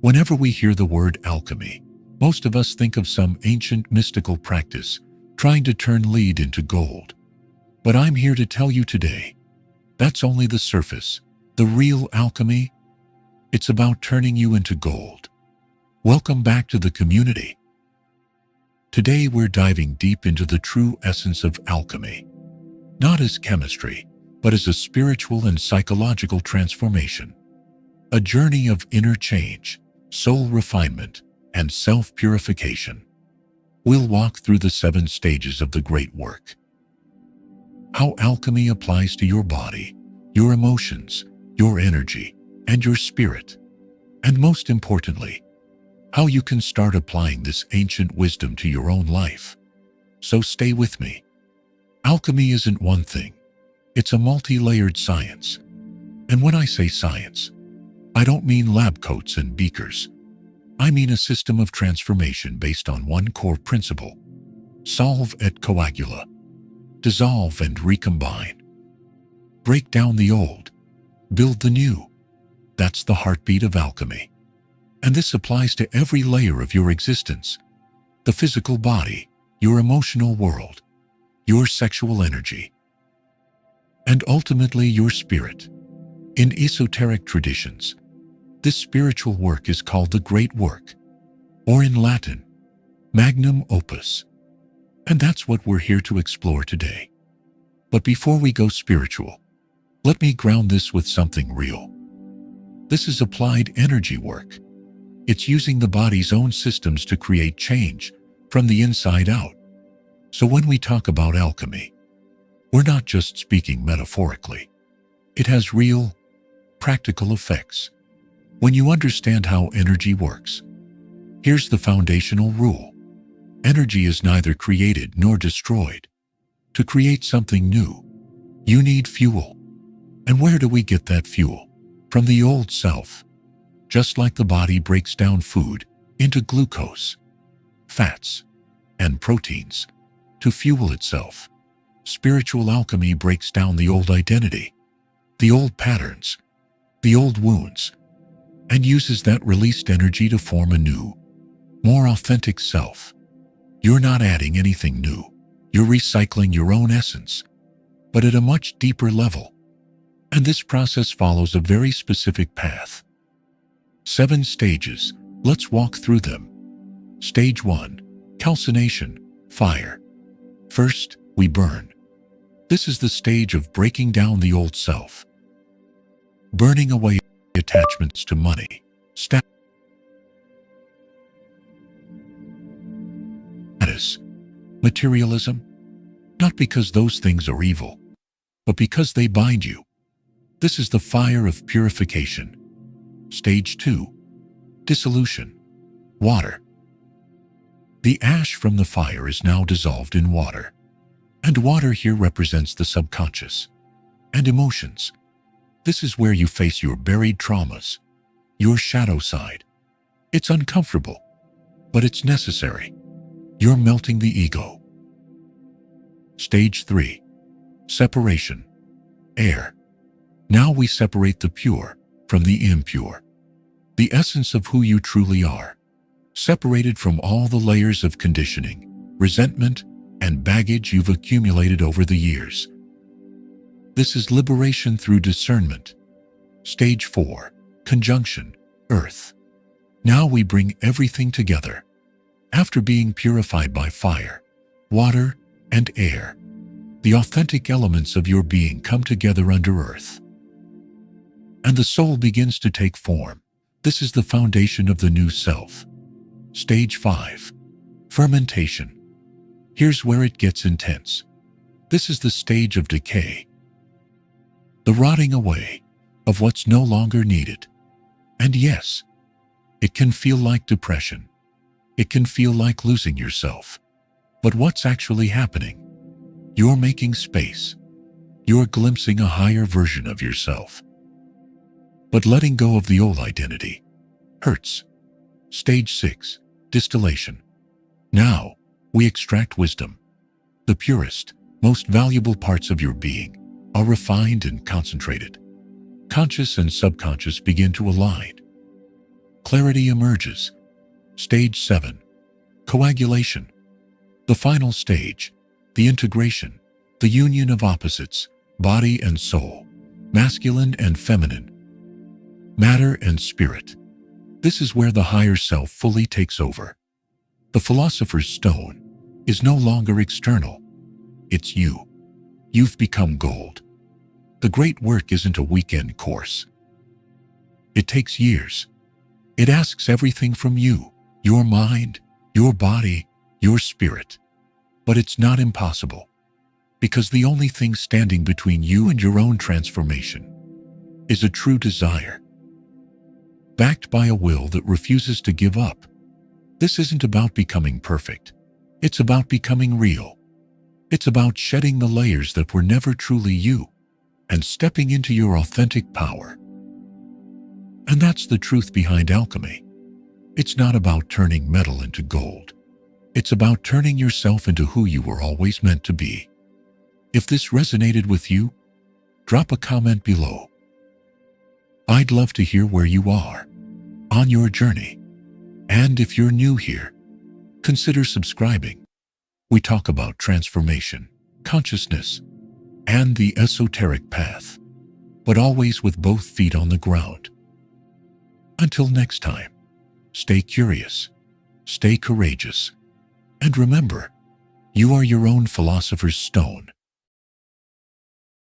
Whenever we hear the word alchemy, most of us think of some ancient mystical practice trying to turn lead into gold. But I'm here to tell you today, that's only the surface. The real alchemy, it's about turning you into gold. Welcome back to the community. Today we're diving deep into the true essence of alchemy, not as chemistry, but as a spiritual and psychological transformation. A journey of inner change, soul refinement, and self-purification. We'll walk through the 7 stages of the great work. How alchemy applies to your body, your emotions, your energy, and your spirit. And most importantly, how you can start applying this ancient wisdom to your own life. So stay with me. Alchemy isn't one thing. It's a multi-layered science. And when I say science, I don't mean lab coats and beakers. I mean a system of transformation based on one core principle. Solve et coagula. Dissolve and recombine. Break down the old. Build the new. That's the heartbeat of alchemy. And this applies to every layer of your existence. The physical body, your emotional world, your sexual energy, and ultimately your spirit. In esoteric traditions, this spiritual work is called the Great Work, or in Latin, Magnum Opus. And that's what we're here to explore today. But before we go spiritual, let me ground this with something real. This is applied energy work. It's using the body's own systems to create change from the inside out. So when we talk about alchemy, we're not just speaking metaphorically. It has real, practical effects. When you understand how energy works, here's the foundational rule. Energy is neither created nor destroyed. To create something new, you need fuel. And where do we get that fuel? From the old self. Just like the body breaks down food into glucose, fats, and proteins to fuel itself, spiritual alchemy breaks down the old identity, the old patterns, the old wounds, and uses that released energy to form a new, more authentic self. You're not adding anything new. You're recycling your own essence, but at a much deeper level. And this process follows a very specific path. 7 stages. Let's walk through them. Stage 1. Calcination, fire. First, we burn. This is the stage of breaking down the old self. Burning away attachments to money, status, materialism. Not because those things are evil, but because they bind you. This is the fire of purification. Stage 2. Dissolution. Water. The ash from the fire is now dissolved in water. And water here represents the subconscious and emotions. This is where you face your buried traumas, your shadow side. It's uncomfortable, but it's necessary. You're melting the ego. Stage 3. Separation. Air. Now we separate the pure from the impure. The essence of who you truly are, separated from all the layers of conditioning, resentment, and baggage you've accumulated over the years. This is liberation through discernment. Stage 4. Conjunction. Earth. Now we bring everything together. After being purified by fire, water, and air, the authentic elements of your being come together under earth. And the soul begins to take form. This is the foundation of the new self. Stage 5. Fermentation. Here's where it gets intense. This is the stage of decay. The rotting away of what's no longer needed. And yes, it can feel like depression. It can feel like losing yourself. But what's actually happening? You're making space. You're glimpsing a higher version of yourself. But letting go of the old identity hurts. Stage 6. Distillation. Now, we extract wisdom. The purest, most valuable parts of your being are refined and concentrated. Conscious and subconscious begin to align. Clarity emerges. Stage 7. Coagulation. The final stage. The integration. The union of opposites, body and soul, masculine and feminine, matter and spirit. This is where the higher self fully takes over. The philosopher's stone is no longer external. It's you. You've become gold. The great work isn't a weekend course. It takes years. It asks everything from you, your mind, your body, your spirit. But it's not impossible, because the only thing standing between you and your own transformation is a true desire, backed by a will that refuses to give up. This isn't about becoming perfect. It's about becoming real. It's about shedding the layers that were never truly you and stepping into your authentic power. And that's the truth behind alchemy. It's not about turning metal into gold. It's about turning yourself into who you were always meant to be. If this resonated with you, drop a comment below. I'd love to hear where you are on your journey. And if you're new here, consider subscribing. We talk about transformation, consciousness, and the esoteric path, but always with both feet on the ground. Until next time, stay curious, stay courageous, and remember, you are your own philosopher's stone.